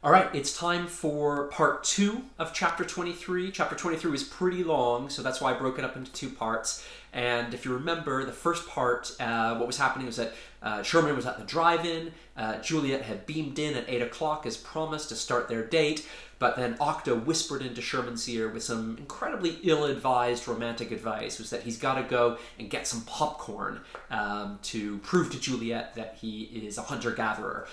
All right, it's time for part 2 of chapter 23. Chapter 23 was pretty long, so that's why I broke it up into 2 parts. And if you remember, the first part, what was happening was that Sherman was at the drive-in. Juliet had beamed in at 8 o'clock as promised to start their date. But then Octa whispered into Sherman's ear with some incredibly ill-advised romantic advice, was that he's got to go and get some popcorn to prove to Juliet that he is a hunter-gatherer.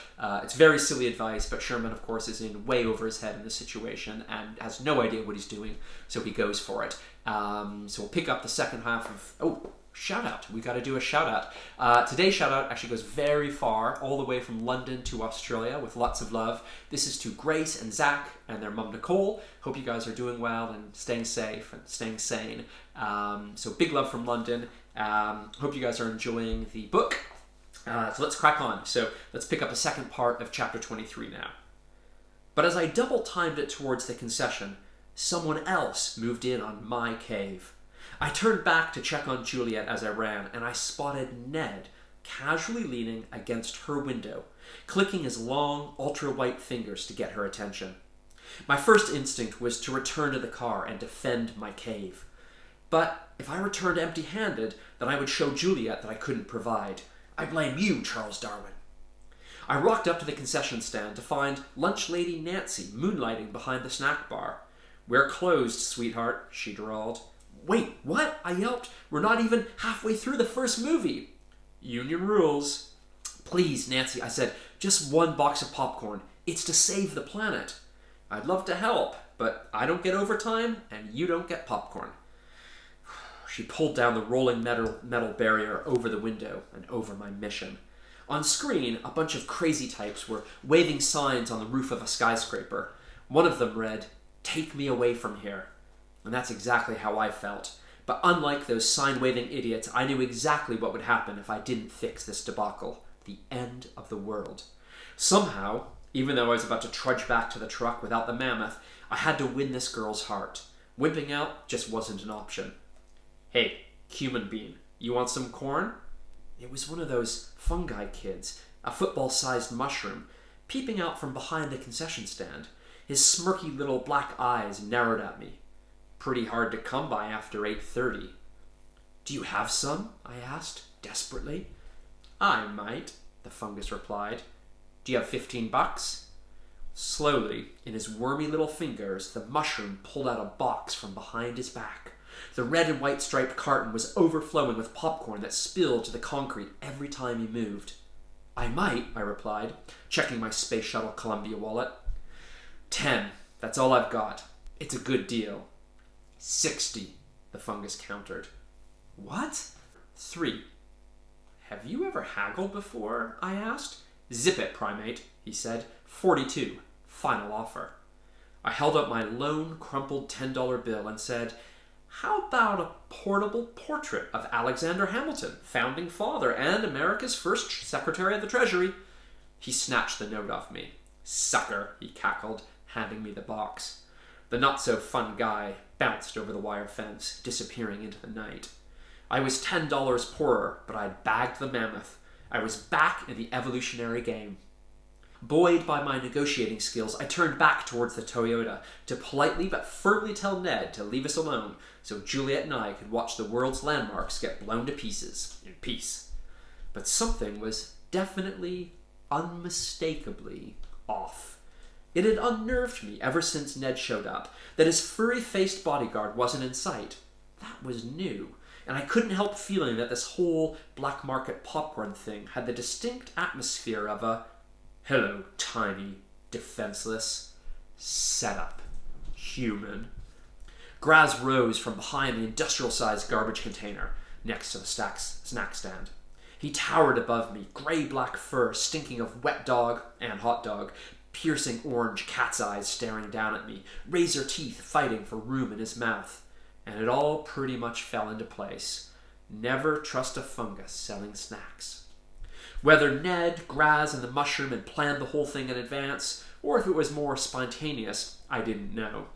It's very silly advice, but Sherman, of course, is in way over his head in this situation and has no idea what he's doing, so he goes for it. So we'll pick up the second half of... Oh, shout out. We got to do a shout out. Today's shout out actually goes very far, all the way from London to Australia, with lots of love. This is to Grace and Zach and their mum Nicole. Hope you guys are doing well and staying safe and staying sane. So big love from London. Hope you guys are enjoying the book. So let's crack on. So let's pick up the second part of chapter 23 now. But as I double-timed it towards the concession, someone else moved in on my cave. I turned back to check on Juliet as I ran, and I spotted Ned casually leaning against her window, clicking his long, ultra-white fingers to get her attention. My first instinct was to return to the car and defend my cave. But if I returned empty-handed, then I would show Juliet that I couldn't provide. I blame you, Charles Darwin. I rocked up to the concession stand to find lunch lady Nancy moonlighting behind the snack bar. "We're closed, sweetheart," she drawled. "Wait, what?" I yelped. "We're not even halfway through the first movie." "Union rules." "Please, Nancy," I said, "just one box of popcorn. It's to save the planet." "I'd love to help, but I don't get overtime, and you don't get popcorn." She pulled down the rolling metal barrier over the window and over my mission. On screen, a bunch of crazy types were waving signs on the roof of a skyscraper. One of them read, "Take me away from here." And that's exactly how I felt. But unlike those sign-waving idiots, I knew exactly what would happen if I didn't fix this debacle. The end of the world. Somehow, even though I was about to trudge back to the truck without the mammoth, I had to win this girl's heart. Wimping out just wasn't an option. "Hey, human being, you want some corn?" It was one of those fungi kids, a football-sized mushroom, peeping out from behind the concession stand. His smirky little black eyes narrowed at me. Pretty hard to come by after 8:30. "Do you have some?" I asked, desperately. "I might," the fungus replied. "Do you have $15? Slowly, in his wormy little fingers, the mushroom pulled out a box from behind his back. The red and white striped carton was overflowing with popcorn that spilled to the concrete every time he moved. "I might," I replied, checking my Space Shuttle Columbia wallet. 10. That's all I've got. It's a good deal." 60, the fungus countered. "What?" 3. "Have you ever haggled before?" I asked. "Zip it, primate," he said. 42, final offer. I held up my lone, crumpled $10 bill and said, "How about a portable portrait of Alexander Hamilton, founding father and America's first Secretary of the Treasury?" He snatched the note off me. "Sucker," he cackled, handing me the box. The not-so-fun guy bounced over the wire fence, disappearing into the night. I was $10 poorer, but I'd bagged the mammoth. I was back in the evolutionary game. Buoyed by my negotiating skills, I turned back towards the Toyota to politely but firmly tell Ned to leave us alone so Juliet and I could watch the world's landmarks get blown to pieces in peace. But something was definitely, unmistakably off. It had unnerved me ever since Ned showed up, that his furry-faced bodyguard wasn't in sight. That was new, and I couldn't help feeling that this whole black market popcorn thing had the distinct atmosphere of a "hello, tiny, defenseless, setup, human." Graz rose from behind the industrial-sized garbage container next to the snack stand. He towered above me, gray-black fur stinking of wet dog and hot dog, piercing orange cat's eyes staring down at me, razor teeth fighting for room in his mouth. And it all pretty much fell into place. Never trust a fungus selling snacks. Whether Ned, Graz, and the mushroom had planned the whole thing in advance, or if it was more spontaneous, I didn't know.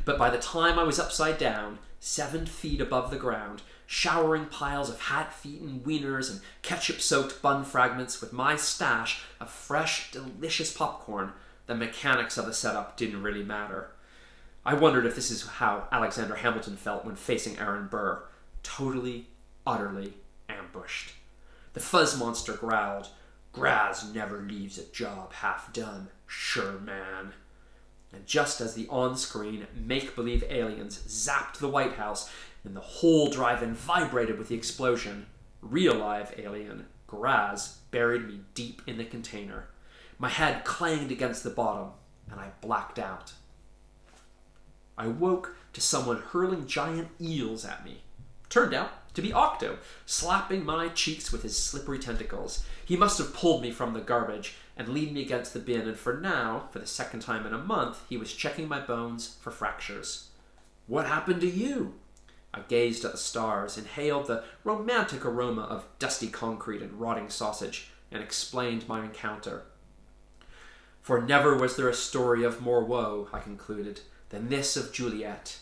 But by the time I was upside down, 7 feet above the ground, showering piles of hat-eaten wieners and ketchup-soaked bun fragments with my stash of fresh, delicious popcorn, the mechanics of the setup didn't really matter. I wondered if this is how Alexander Hamilton felt when facing Aaron Burr, totally, utterly ambushed. The fuzz monster growled, "Graz never leaves a job half done, Sherman." And just as the on-screen make-believe aliens zapped the White House and the whole drive-in vibrated with the explosion, real-live alien Graz buried me deep in the container. My head clanged against the bottom, and I blacked out. I woke to someone hurling giant eels at me. Turned out to be Octo, slapping my cheeks with his slippery tentacles. He must have pulled me from the garbage and leaned me against the bin, and for now, for the second time in a month, he was checking my bones for fractures. "What happened to you?" I gazed at the stars, inhaled the romantic aroma of dusty concrete and rotting sausage, and explained my encounter. For never was there a story of more woe, I concluded, than this of Juliet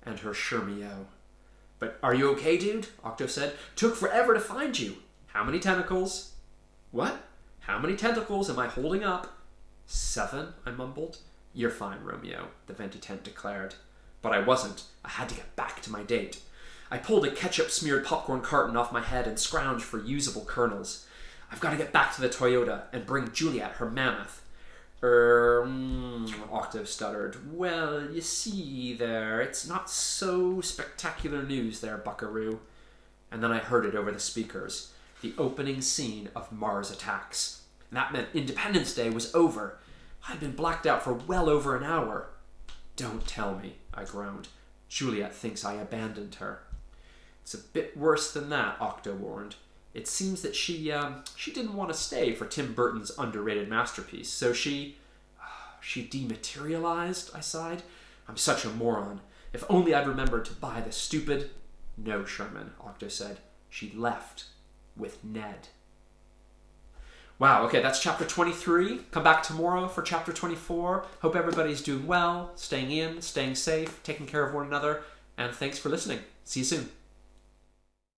and her Shermio. "But are you okay, dude?" Octo said. "Took forever to find you. How many tentacles?" "What? How many tentacles am I holding up?" "7, I mumbled. "You're fine, Romeo," the venti tent declared. But I wasn't. I had to get back to my date. I pulled a ketchup-smeared popcorn carton off my head and scrounged for usable kernels. I've got to get back to the Toyota and bring Juliet her mammoth. Octo stuttered. "Well, you see there, it's not so spectacular news there, buckaroo." And then I heard it over the speakers. The opening scene of Mars Attacks. That meant Independence Day was over. I'd been blacked out for well over an hour. "Don't tell me," I groaned. "Juliet thinks I abandoned her." "It's a bit worse than that," Octo warned. "It seems that she didn't want to stay for Tim Burton's underrated masterpiece, so she dematerialized," I sighed. "I'm such a moron. If only I'd remembered to buy the stupid—" "No, Sherman," Octo said. "She left with Ned." Wow, okay, that's chapter 23. Come back tomorrow for chapter 24. Hope everybody's doing well, staying in, staying safe, taking care of one another, and thanks for listening. See you soon.